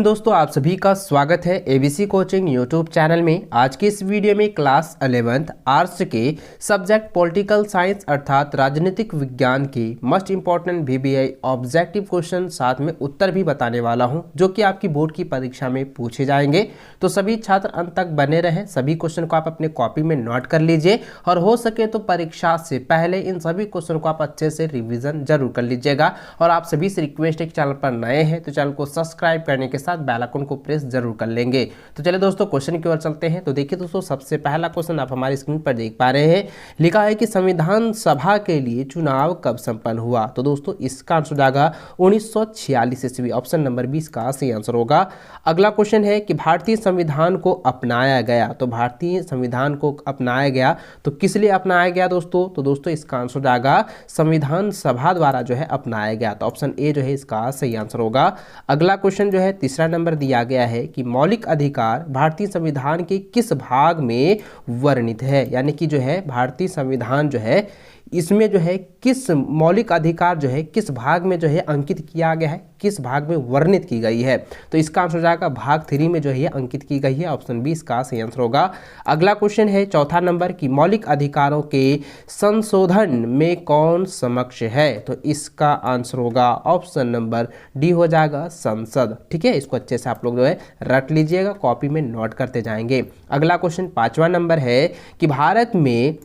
हिंद दोस्तों, आप सभी का स्वागत है एबीसी कोचिंग यूट्यूब चैनल में। आज की इस वीडियो में क्लास 11th आर्ट्स के सब्जेक्ट पॉलिटिकल साइंस अर्थात राजनीतिक विज्ञान के most important VBI objective question साथ में उत्तर भी बताने वाला हूं, जो कि आपकी बोर्ड की परीक्षा में पूछे जाएंगे। तो सभी छात्र अंत तक बने रहें, सभी क्वेश्चन को आप अपने कॉपी में नोट कर लीजिए और हो सके तो परीक्षा से पहले इन सभी क्वेश्चन को आप अच्छे से रिविजन जरूर कर लीजिएगा। और आप सभी से रिक्वेस्ट है कि चैनल पर नए हैं तो चैनल को सब्सक्राइब करने के साथ बेल आइकन को प्रेस जरूर कर लेंगे। तो चलिए दोस्तों क्वेश्चन की ओर चलते हैं। तो देखिए दोस्तों, सबसे पहला क्वेश्चन आप हमारी स्क्रीन पर देख पा रहे हैं। लिखा है कि संविधान सभा के लिए चुनाव कब संपन्न हुआ। तो दोस्तों इसका आंसर जाएगा 1946 ईस्वी। ऑप्शन नंबर 20 का सही आंसर होगा। अगला क्वेश्चन है कि भारतीय संविधान को अपनाया गया। तो भारतीय संविधान को अपनाया गया तो किस लिए अपनाया गया दोस्तों। तो दोस्तों इसका आंसर जाएगा संविधान सभा द्वारा जो है अपनाया गया। तो ऑप्शन ए जो है इसका सही आंसर होगा। अगला क्वेश्चन जो है तीसरा नंबर दिया गया है कि मौलिक अधिकार भारतीय संविधान के किस भाग में वर्णित है। यानी कि जो है भारतीय संविधान जो है इसमें जो है किस मौलिक अधिकार जो है किस भाग में जो है अंकित किया गया है, किस भाग में वर्णित की गई है। तो इसका आंसर जाएगा भाग 3 में जो है अंकित की गई है। ऑप्शन 20 का सही आंसर होगा। अगला क्वेश्चन है चौथा नंबर की मौलिक अधिकारों के संशोधन में कौन समक्ष है। तो इसका आंसर होगा ऑप्शन नंबर डी हो जाएगा संसद। ठीक है, इसको अच्छे से आप लोग जो है रट लीजिएगा, कॉपी में नोट करते जाएंगे। अगला क्वेश्चन पांचवा नंबर है कि भारत में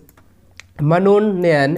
मनोनयन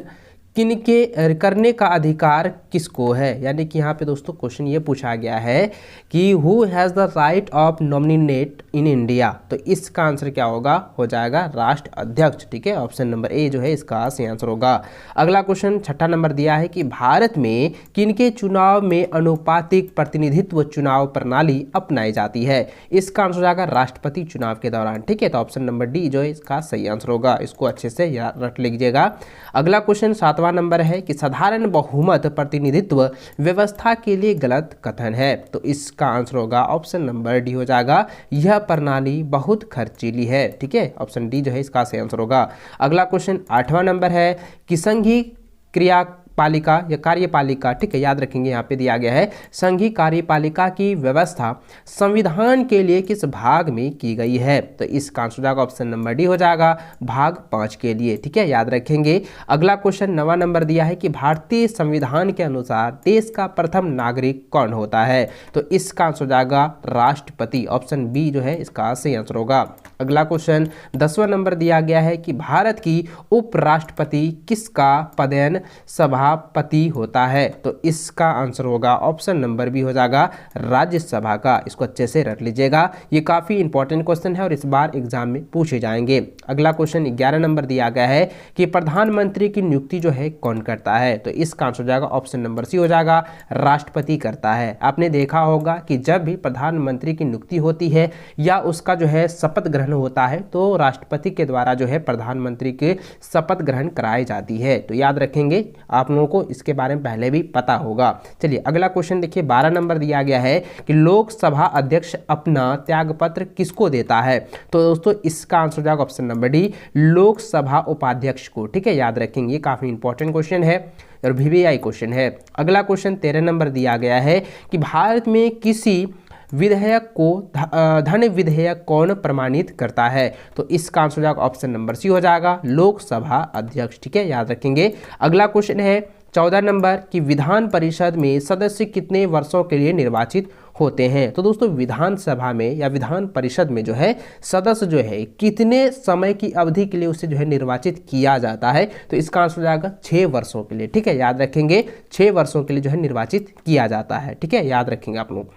किनके करने का अधिकार किसको है। यानी कि यहाँ पे दोस्तों क्वेश्चन ये पूछा गया है कि who has the right of nominate in India. तो इसका आंसर क्या होगा, हो जाएगा राष्ट्र अध्यक्ष। ठीक है, ऑप्शन नंबर ए जो है इसका सही आंसर होगा। अगला क्वेश्चन छठा नंबर दिया है कि भारत में किनके चुनाव में अनुपातिक प्रतिनिधित्व चुनाव प्रणाली अपनाई जाती है। इसका आंसर हो जाएगा राष्ट्रपति चुनाव के दौरान। ठीक है, तो ऑप्शन नंबर डी जो है इसका सही आंसर होगा। इसको अच्छे से रट लीजिएगा। अगला क्वेश्चन सातवां नंबर है कि साधारण बहुमत प्रतिनिधित्व व्यवस्था के लिए गलत कथन है। तो इसका आंसर होगा ऑप्शन नंबर डी हो जाएगा यह प्रणाली बहुत खर्चीली है। ठीक है, ऑप्शन डी जो है इसका सही आंसर होगा। अगला क्वेश्चन आठवां नंबर है कि संघीय क्रियापालिका या कार्यपालिका, ठीक है याद रखेंगे, यहाँ पे दिया गया है संघीय कार्यपालिका की व्यवस्था संविधान के लिए किस भाग में की गई है। तो इसका आंसर जाएगा ऑप्शन नंबर डी हो जाएगा भाग 5 के लिए। ठीक है, याद रखेंगे। अगला क्वेश्चन 9वां नंबर दिया है कि भारतीय संविधान के अनुसार देश का प्रथम नागरिक कौन होता है। तो इसका आंसर जाएगा राष्ट्रपति। ऑप्शन बी जो है इसका सही आंसर होगा। अगला क्वेश्चन 10वां नंबर दिया गया है कि भारत की उपराष्ट्रपति किसका पदेन सभापति होता है। तो इसका आंसर होगा ऑप्शन नंबर बी हो जाएगा राज्यसभा का। इसको अच्छे से रट लीजिएगा, ये काफी इंपॉर्टेंट क्वेश्चन है और इस बार एग्जाम में पूछे जाएंगे। अगला क्वेश्चन 11 नंबर दिया गया है कि प्रधानमंत्री की नियुक्ति जो है कौन करता है। तो इसका आंसर हो जाएगा ऑप्शन नंबर सी हो जाएगा राष्ट्रपति करता है। आपने देखा होगा कि जब भी प्रधानमंत्री की नियुक्ति होती है या उसका जो है शपथ ग्रहण होता है तो राष्ट्रपति के द्वारा जो है प्रधानमंत्री के शपथ ग्रहण कराई जाती है। तो याद रखेंगे, आप लोगों को इसके बारे में पहले भी पता होगा। चलिए अगला क्वेश्चन देखिए 12 नंबर दिया गया है कि लोकसभा अध्यक्ष अपना त्यागपत्र किसको देता है। तो दोस्तों इसका आंसर जाएगा ऑप्शन नंबर डी लोकसभा उपाध्यक्ष को। ठीक है, याद रखेंगे, ये काफी इंपॉर्टेंट क्वेश्चन है और वीवीआई क्वेश्चन है। अगला क्वेश्चन 13 नंबर दिया गया है कि भारत में किसी विधेयक को धन विधेयक कौन प्रमाणित करता है। तो इसका आंसर हो जाएगा ऑप्शन नंबर सी हो जाएगा लोकसभा अध्यक्ष। ठीक है, याद रखेंगे। अगला क्वेश्चन है 14 नंबर कि विधान परिषद में सदस्य कितने वर्षों के लिए निर्वाचित होते हैं। तो दोस्तों विधानसभा में या विधान परिषद में जो है सदस्य जो है कितने समय की अवधि के लिए उसे जो है निर्वाचित किया जाता है। तो इसका आंसर हो जाएगा 6 वर्षों के लिए। ठीक है, याद रखेंगे 6 वर्षों के लिए जो है निर्वाचित किया जाता है। ठीक है, याद रखेंगे आप लोग।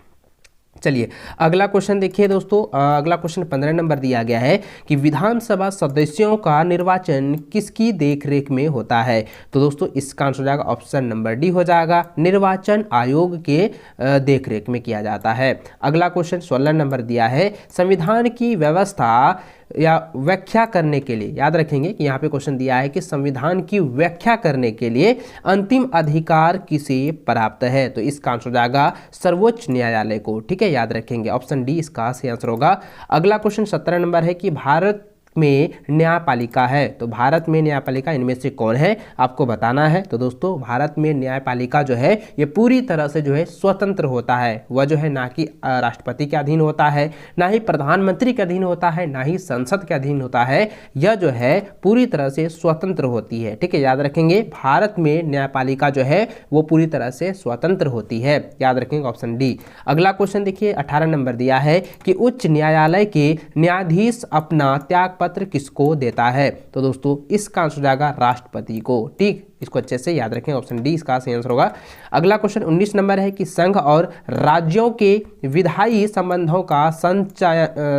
चलिए अगला क्वेश्चन देखिए दोस्तों, अगला क्वेश्चन 15 नंबर दिया गया है कि विधानसभा सदस्यों का निर्वाचन किसकी देखरेख में होता है। तो दोस्तों इसका आंसर हो जाएगा ऑप्शन नंबर डी हो जाएगा निर्वाचन आयोग के देखरेख में किया जाता है। अगला क्वेश्चन 16 नंबर दिया है संविधान की व्यवस्था या व्याख्या करने के लिए, याद रखेंगे कि यहाँ पे क्वेश्चन दिया है कि संविधान की व्याख्या करने के लिए अंतिम अधिकार किसे प्राप्त है। तो इसका आंसर हो जाएगा सर्वोच्च न्यायालय को। ठीक है, याद रखेंगे, ऑप्शन डी इसका सही आंसर होगा। अगला क्वेश्चन 17 नंबर है कि भारत में न्यायपालिका है? तो भारत में न्यायपालिका इनमें से कौन है, आपको बताना है। तो दोस्तों भारत में न्यायपालिका जो है ये पूरी तरह से जो है स्वतंत्र होता है। वह जो है ना कि राष्ट्रपति के अधीन होता है, ना ही प्रधानमंत्री के अधीन होता है, ना ही संसद के अधीन होता है। यह जो है पूरी तरह से स्वतंत्र होती है। ठीक है, याद रखेंगे भारत में न्यायपालिका जो है वो पूरी तरह से स्वतंत्र होती है। याद रखेंगे ऑप्शन डी। अगला क्वेश्चन देखिए 18 नंबर दिया है कि उच्च न्यायालय के न्यायाधीश अपना त्याग पत्र किसको देता है? तो दोस्तों इसका आंसर जाएगा राष्ट्रपति को। ठीक, इसको अच्छे से याद रखें, ऑप्शन डी इसका सही आंसर होगा। अगला क्वेश्चन 19 नंबर है कि संघ और राज्यों के विधायी संबंधों का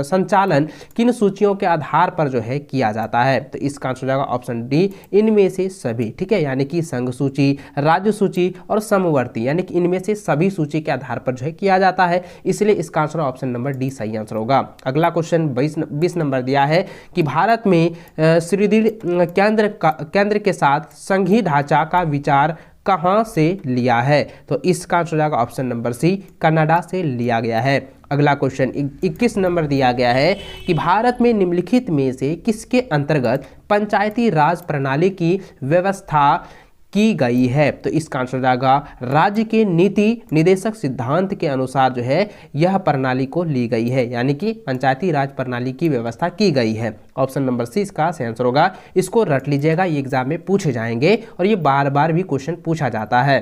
संचालन किन सूचियों के आधार पर जो है किया जाता है? तो इसका आंसर जाएगा ऑप्शन डी, इनमें से सभी। ठीक है, यानी कि संघ सूची, राज्य सूची और समवर्ती, यानी कि इनमें से सभी सूची के आधार पर जो है किया जाता है, इसलिए इसका आंसर ऑप्शन नंबर डी सही आंसर होगा। अगला क्वेश्चन 20 नंबर दिया है कि भारत में सुदृढ़ केंद्र के साथ संघीय ढांचा का विचार कहां से लिया है? तो इसका आंसर जाएगा ऑप्शन नंबर सी, कनाडा से लिया गया है। अगला क्वेश्चन 21 नंबर दिया गया है कि भारत में निम्नलिखित में से किसके अंतर्गत पंचायती राज प्रणाली की व्यवस्था की गई है? तो इसका आंसर जाएगा राज्य के नीति निदेशक सिद्धांत के अनुसार जो है यह प्रणाली को ली गई है, यानी कि पंचायती राज प्रणाली की व्यवस्था की गई है। ऑप्शन नंबर सी इसका सही आंसर होगा। इसको रट लीजिएगा, ये एग्जाम में पूछे जाएंगे और ये बार बार भी क्वेश्चन पूछा जाता है।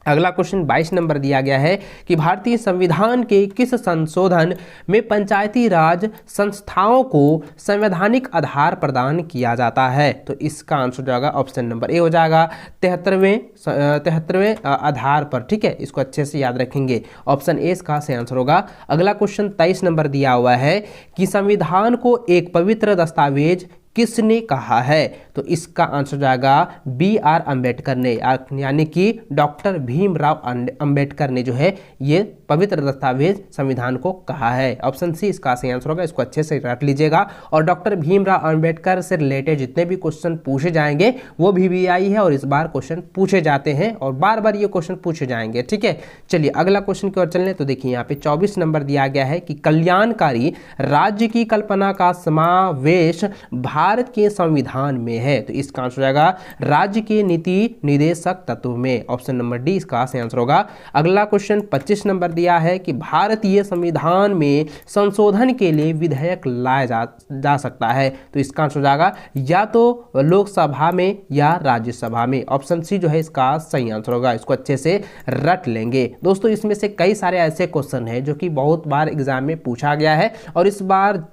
अगला क्वेश्चन 22 नंबर दिया गया है कि भारतीय संविधान के किस संशोधन में पंचायती राज संस्थाओं को संवैधानिक आधार प्रदान किया जाता है? तो इसका आंसर जाएगा ऑप्शन नंबर ए हो जाएगा, 73वें आधार पर। ठीक है, इसको अच्छे से याद रखेंगे, ऑप्शन ए इसका सही आंसर होगा। अगला क्वेश्चन 23 नंबर दिया हुआ है कि संविधान को एक पवित्र दस्तावेज किसने कहा है? तो इसका आंसर जाएगा बी आर अम्बेडकर ने, यानी कि डॉक्टर भीमराव अम्बेडकर ने जो है ये पवित्र दस्तावेज संविधान को कहा है। ऑप्शन सी इसका सही आंसर होगा, इसको अच्छे से रट लीजिएगा। और डॉक्टर भीमराव अम्बेडकर से रिलेटेड जितने भी क्वेश्चन पूछे जाएंगे वो VVI है और इस बार क्वेश्चन पूछे जाते हैं और बार बार ये क्वेश्चन पूछे जाएंगे। ठीक है, चलिए अगला क्वेश्चन की ओर चलें। तो देखिए यहाँ पे 24 नंबर दिया गया है कि कल्याणकारी राज्य की कल्पना का समावेश भारत के संविधान में है। तो इसका आंसर जाएगा राज्य के नीति निदेशक तत्व में। ऑप्शन नंबर डी इसका सही आंसर होगा। अगला क्वेश्चन 25 नंबर दिया है कि भारतीय संविधान में संशोधन के लिए विधेयक लाया जा सकता है। तो इसका आंसर जाएगा या तो लोकसभा में या राज्यसभा में। ऑप्शन सी जो है इसका सही आंसर होगा, इसको अच्छे से रट लेंगे। दोस्तों इसमें से कई सारे ऐसे क्वेश्चन हैं जो कि बहुत बार एग्जाम में पूछा गया है और इस बार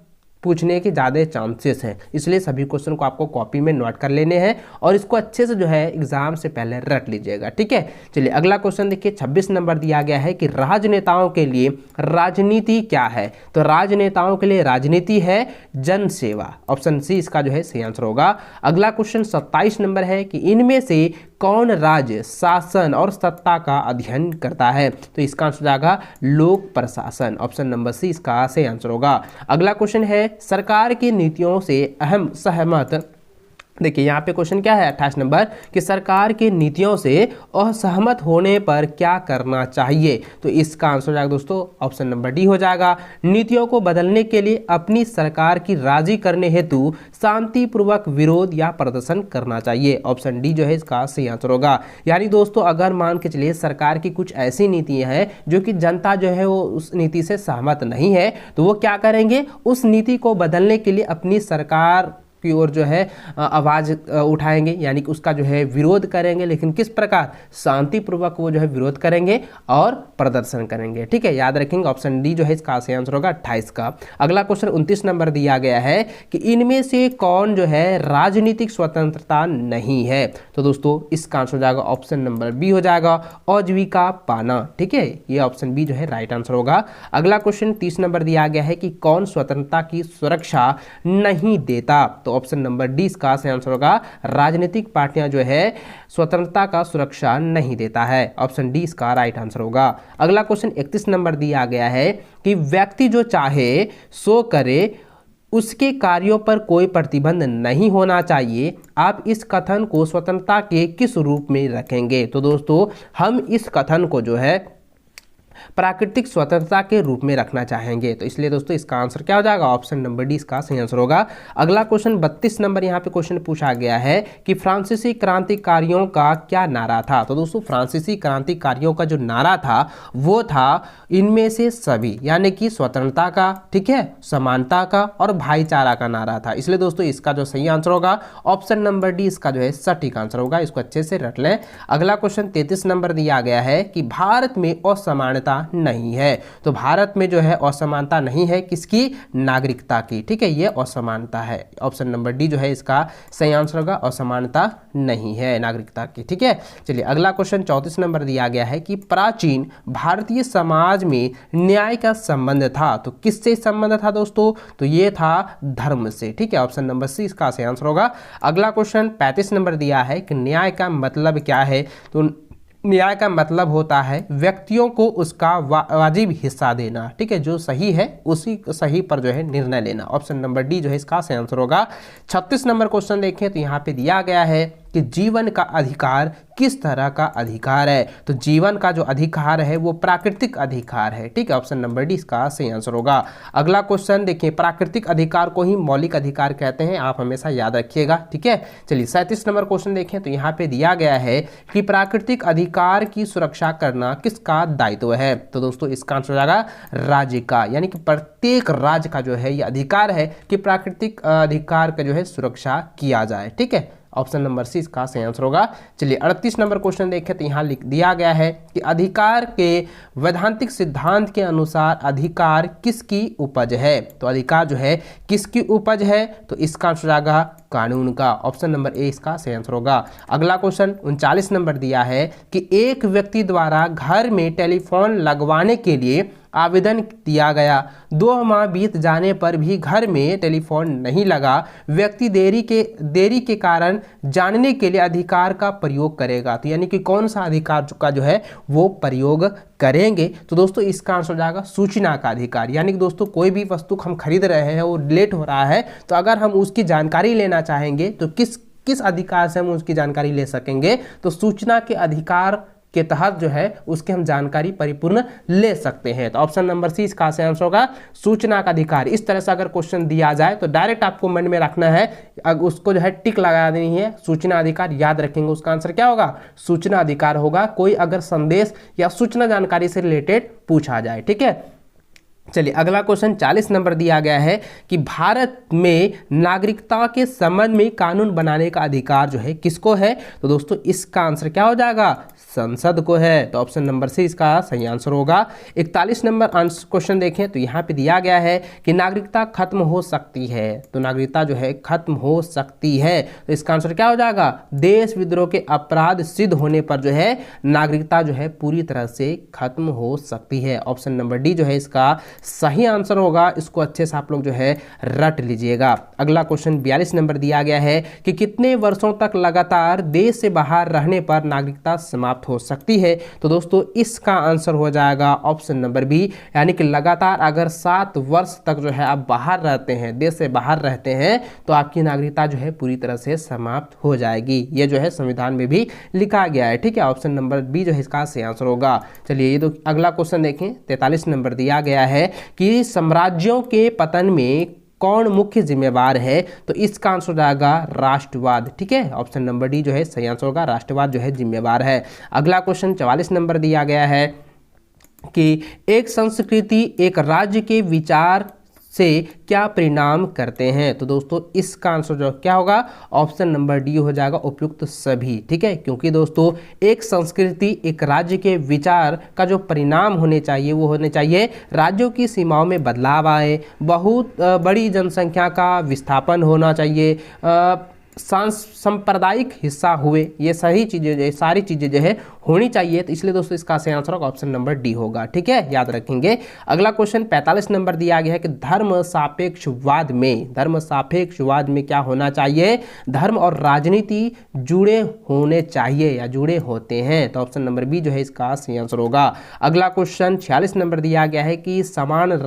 पूछने के ज़्यादा चांसेस हैं, इसलिए सभी क्वेश्चन को आपको कॉपी में नोट कर लेने हैं और इसको अच्छे से जो है एग्जाम से पहले रट लीजिएगा। ठीक है, चलिए अगला क्वेश्चन देखिए 26 नंबर दिया गया है कि राजनेताओं के लिए राजनीति क्या है? तो राजनेताओं के लिए राजनीति है जन सेवा। ऑप्शन सी इसका जो है सही आंसर होगा। अगला क्वेश्चन 27 नंबर है कि इनमें से कौन राज्य शासन और सत्ता का अध्ययन करता है? तो इसका आंसर जाएगा लोक प्रशासन। ऑप्शन नंबर सी इसका सही आंसर होगा। अगला क्वेश्चन है सरकार की नीतियों से अहम सहमत। देखिए यहाँ पे क्वेश्चन क्या है 28 नंबर कि सरकार की नीतियों से असहमत होने पर क्या करना चाहिए? तो इसका आंसर हो जाएगा दोस्तों ऑप्शन नंबर डी हो जाएगा, नीतियों को बदलने के लिए अपनी सरकार की राजी करने हेतु शांतिपूर्वक विरोध या प्रदर्शन करना चाहिए। ऑप्शन डी जो है इसका सही आंसर होगा। यानी दोस्तों अगर मान के चलिए सरकार की कुछ ऐसी नीतियां हैं जो कि जनता जो है वो उस नीति से सहमत नहीं है, तो वो क्या करेंगे, उस नीति को बदलने के लिए अपनी सरकार की ओर जो है आवाज़ उठाएंगे, यानी कि उसका जो है विरोध करेंगे। लेकिन किस प्रकार, शांतिपूर्वक वो जो है विरोध करेंगे और प्रदर्शन करेंगे। ठीक है, याद रखेंगे ऑप्शन डी जो है इसका सही आंसर होगा 28 का। अगला क्वेश्चन 29 नंबर दिया गया है कि इनमें से कौन जो है राजनीतिक स्वतंत्रता नहीं है? तो दोस्तों इसका आंसर हो जाएगा ऑप्शन नंबर बी हो जाएगा, आजीविका पाना। ठीक है, ये ऑप्शन बी जो है राइट आंसर होगा। अगला क्वेश्चन 30 नंबर दिया गया है कि कौन स्वतंत्रता की सुरक्षा नहीं देता? तो ऑप्शन नंबर डी इसका सही आंसर होगा, राजनीतिक पार्टियां जो है स्वतंत्रता का सुरक्षा नहीं देता है। ऑप्शन डी इसका राइट आंसर होगा। अगला क्वेश्चन 31 नंबर दिया गया है कि व्यक्ति जो चाहे सो करे, उसके कार्यों पर कोई प्रतिबंध नहीं होना चाहिए। आप इस कथन को स्वतंत्रता के किस रूप में रखेंगे? तो दोस्तों हम इस कथन को जो है प्राकृतिक स्वतंत्रता के रूप में रखना चाहेंगे। तो इसलिए दोस्तों इसका आंसर क्या हो जाएगा, ऑप्शन नंबर डी इसका सही आंसर होगा। अगला क्वेश्चन 32 नंबर यहाँ पे क्वेश्चन पूछा गया है कि फ्रांसीसी क्रांतिकारियों का क्या नारा था। तो दोस्तों फ्रांसीसी क्रांतिकारियों का जो नारा था वो था इनमें से सभी, यानी कि स्वतंत्रता का, ठीक है, समानता का और भाईचारा का नारा था। इसलिए दोस्तों इसका जो सही आंसर होगा ऑप्शन नंबर डी इसका जो है सटीक आंसर होगा। इसको अच्छे से रट लें। अगला क्वेश्चन 33 नंबर दिया गया है कि भारत में असमानता नहीं है। तो भारत में जो है असमानता नहीं है, किसकी, नागरिकता की, ठीक है, ये असमानता है। ऑप्शन नंबर डी जो है इसका सही आंसर होगा, असमानता नहीं है नागरिकता की, ठीक है। चलिए अगला क्वेश्चन 34 नंबर दिया गया है कि प्राचीन भारतीय समाज में न्याय का संबंध था। तो किससे संबंध था दोस्तों, तो ये था धर्म से, ठीक है। ऑप्शन नंबर सी इसका सही आंसर होगा। अगला क्वेश्चन 35 नंबर दिया है कि न्याय का मतलब क्या है। तो न्याय का मतलब होता है व्यक्तियों को उसका वाजिब हिस्सा देना, ठीक है, जो सही है उसी सही पर जो है निर्णय लेना। ऑप्शन नंबर डी जो है इसका सही आंसर होगा। 36 नंबर क्वेश्चन देखें तो यहाँ पे दिया गया है कि जीवन का अधिकार किस तरह का अधिकार है। तो जीवन का जो अधिकार है वो प्राकृतिक अधिकार है, ठीक है। ऑप्शन नंबर डी इसका सही आंसर होगा। अगला क्वेश्चन देखिए, प्राकृतिक अधिकार को ही मौलिक अधिकार कहते हैं, आप हमेशा याद रखिएगा, ठीक है। चलिए 37 नंबर क्वेश्चन देखें तो यहाँ पे दिया गया है कि प्राकृतिक अधिकार की सुरक्षा करना किसका दायित्व है। तो दोस्तों इसका आंसर हो जाएगा राज्य का, यानी कि प्रत्येक राज्य का जो है ये अधिकार है कि प्राकृतिक अधिकार का जो है सुरक्षा किया जाए, ठीक है। ऑप्शन नंबर सी इसका सही आंसर होगा। चलिए 38 नंबर क्वेश्चन देखें तो यहाँ लिख दिया गया है कि अधिकार के वैधांतिक सिद्धांत के अनुसार अधिकार किसकी उपज है। तो अधिकार जो है किसकी उपज है, तो इसका आंसर आएगा कानून का। ऑप्शन नंबर ए इसका सही आंसर होगा। अगला क्वेश्चन 39 नंबर दिया है कि एक व्यक्ति द्वारा घर में टेलीफोन लगवाने के लिए आवेदन दिया गया, 2 माह बीत जाने पर भी घर में टेलीफोन नहीं लगा, व्यक्ति देरी के कारण जानने के लिए अधिकार का प्रयोग करेगा। तो यानी कि कौन सा अधिकार का जो है वो प्रयोग करेंगे। तो दोस्तों इसका आंसर हो जाएगा सूचना का अधिकार। यानी कि दोस्तों कोई भी वस्तु हम खरीद रहे हैं वो लेट हो रहा है, तो अगर हम उसकी जानकारी लेना चाहेंगे तो किस अधिकार से हम उसकी जानकारी ले सकेंगे, तो सूचना के अधिकार के तहत जो है उसके हम जानकारी परिपूर्ण ले सकते हैं। तो ऑप्शन नंबर सी इसका सही आंसर होगा, सूचना का अधिकार। इस तरह से अगर क्वेश्चन दिया जाए तो डायरेक्ट आपको मन में रखना है, उसको जो है टिक लगा देनी है, सूचना अधिकार याद रखेंगे, उसका आंसर क्या होगा, सूचना अधिकार होगा। कोई अगर संदेश या सूचना जानकारी से रिलेटेड पूछा जाए, ठीक है। चलिए अगला क्वेश्चन 40 नंबर दिया गया है कि भारत में नागरिकता के संबंध में कानून बनाने का अधिकार जो है किसको है। तो दोस्तों इसका आंसर क्या हो जाएगा, संसद को है। तो ऑप्शन नंबर सी इसका सही आंसर होगा। 41 नंबर क्वेश्चन देखें तो यहाँ पे दिया गया है कि नागरिकता खत्म हो सकती है। तो नागरिकता जो है खत्म हो सकती है, तो इसका आंसर क्या हो जाएगा, देश विद्रोह के अपराध सिद्ध होने पर जो है नागरिकता जो है पूरी तरह से खत्म हो सकती है। ऑप्शन नंबर डी जो है इसका सही आंसर होगा। इसको अच्छे से आप लोग जो है रट लीजिएगा। अगला क्वेश्चन 42 नंबर दिया गया है कि कितने वर्षों तक लगातार देश से बाहर रहने पर नागरिकता समाप्त हो सकती है। तो दोस्तों इसका आंसर हो जाएगा ऑप्शन नंबर बी, यानी कि लगातार अगर 7 वर्ष तक जो है आप बाहर रहते हैं, देश से बाहर रहते हैं, तो आपकी नागरिकता जो है पूरी तरह से समाप्त हो जाएगी। ये जो है संविधान में भी लिखा गया है, ठीक है। ऑप्शन नंबर बी जो है इसका सही आंसर होगा। चलिए ये तो अगला क्वेश्चन देखें, 43 नंबर दिया गया है कि साम्राज्यों के पतन में कौन मुख्य जिम्मेवार है। तो इसका आंसर हो जाएगा राष्ट्रवाद, ठीक है। ऑप्शन नंबर डी जो है सही आंसर होगा, राष्ट्रवाद जो है जिम्मेवार है। अगला क्वेश्चन 44 नंबर दिया गया है कि एक संस्कृति एक राज्य के विचार से क्या परिणाम करते हैं। तो दोस्तों इसका आंसर जो क्या होगा, ऑप्शन नंबर डी हो जाएगा, उपयुक्त सभी, ठीक है। क्योंकि दोस्तों एक संस्कृति एक राज्य के विचार का जो परिणाम होने चाहिए वो होने चाहिए राज्यों की सीमाओं में बदलाव आए, बहुत बड़ी जनसंख्या का विस्थापन होना चाहिए, सांप्रदायिक हिस्सा हुए, ये सही चीज़ें सारी चीज़ें जो है होनी चाहिए। तो इसलिए दोस्तों इसका सही आंसर होगा ऑप्शन नंबर डी होगा, ठीक है, याद रखेंगे। अगला क्वेश्चन 45 नंबर दिया गया है कि धर्म सापेक्षवाद में क्या होना चाहिए, धर्म और राजनीति जुड़े होने चाहिए या जुड़े होते हैं। तो ऑप्शन नंबर बी जो है इसका सही आंसर होगा। अगला क्वेश्चन 46 नंबर दिया गया है कि समान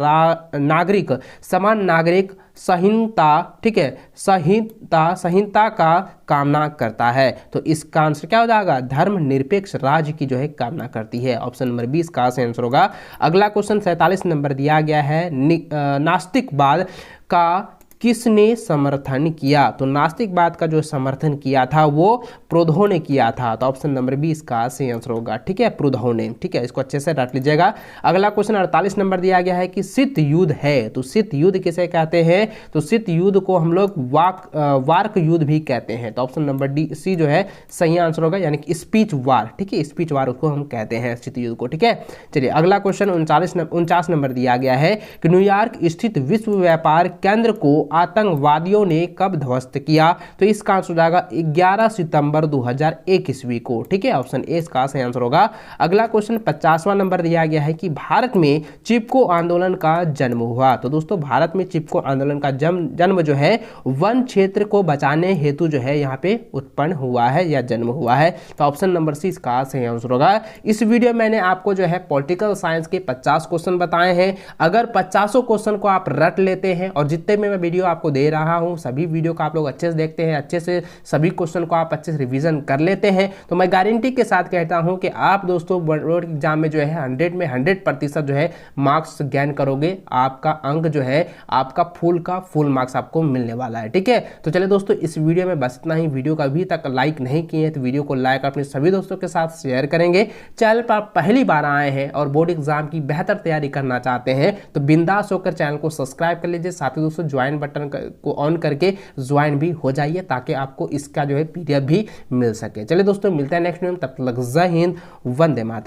नागरिक संहिता, ठीक है, संहिता का कामना करता है। तो इसका आंसर क्या हो जाएगा, धर्मनिरपेक्ष राज्य की जो है कामना करती है। ऑप्शन नंबर 20 का सही आंसर होगा। अगला क्वेश्चन 47 नंबर दिया गया है, नास्तिकवाद का किसने समर्थन किया। तो नास्तिकवाद का जो समर्थन किया था वो प्रोधो ने किया था। तो ऑप्शन नंबर 20 का सही आंसर होगा, ठीक है, प्रोधो ने, ठीक है, इसको अच्छे से रट लीजिएगा। अगला क्वेश्चन 48 नंबर दिया गया है कि शीत युद्ध है। तो शीत युद्ध किसे कहते हैं, तो शीत युद्ध को हम लोग वार्क युद्ध भी कहते हैं। तो ऑप्शन नंबर सी जो है सही आंसर होगा, यानी कि स्पीच वार, ठीक है, स्पीच वार उसको हम कहते हैं शीत युद्ध को, ठीक है। चलिए अगला क्वेश्चन 49 नंबर दिया गया है कि न्यूयॉर्क स्थित विश्व व्यापार केंद्र को आतंकवादियों ने कब ध्वस्त किया। तो इसका आंसर हो जाएगा 11 सितंबर 2001 ईस्वी को, ठीक है, ऑप्शन ए इसका सही आंसर होगा। अगला क्वेश्चन 50वां नंबर दिया गया है कि भारत में चिपको आंदोलन का जन्म हुआ। तो दोस्तों भारत में चिपको आंदोलन का जन्म जो है वन क्षेत्र को बचाने हेतु जो है यहाँ पे उत्पन्न हुआ है या जन्म हुआ है। तो ऑप्शन नंबर सी इसका सही आंसर होगा। इस वीडियो में मैंने आपको जो है पॉलिटिकल साइंस के 50 क्वेश्चन बताए हैं। अगर 50 क्वेश्चन को आप रट लेते हैं और जितने में मैं वीडियो आपको दे रहा हूं सभी वीडियो को आप लोग अच्छे से देखते हैं, अच्छे से सभी क्वेश्चन को आप अच्छे से रिवीजन कर लेते हैं, तो मैं गारंटी के साथ कहता हूं कि आप दोस्तों बोर्ड एग्जाम में जो है 100 में 100% जो है मार्क्स गेन करोगे। आपका अंक जो है आपका फुल मार्क्स आपको मिलने वाला है, ठीक है। तो चलिए दोस्तों इस वीडियो में बस इतना ही। वीडियो को अभी तक लाइक नहीं किए हैं तो वीडियो को लाइक अपने सभी दोस्तों के साथ शेयर करेंगे। चैनल पर आप पहली बार आए हैं और बोर्ड एग्जाम की बेहतर तैयारी करना चाहते हैं तो बिंदास होकर चैनल को सब्सक्राइब कर लीजिए। साथ ही दोस्तों ज्वाइन बटन को ऑन करके ज्वाइन भी हो जाइए ताकि आपको इसका जो है पीडीएफ भी मिल सके। चलिए दोस्तों मिलते हैं नेक्स्ट वीडियो में, तब तक जय हिंद, वंदे मातरम।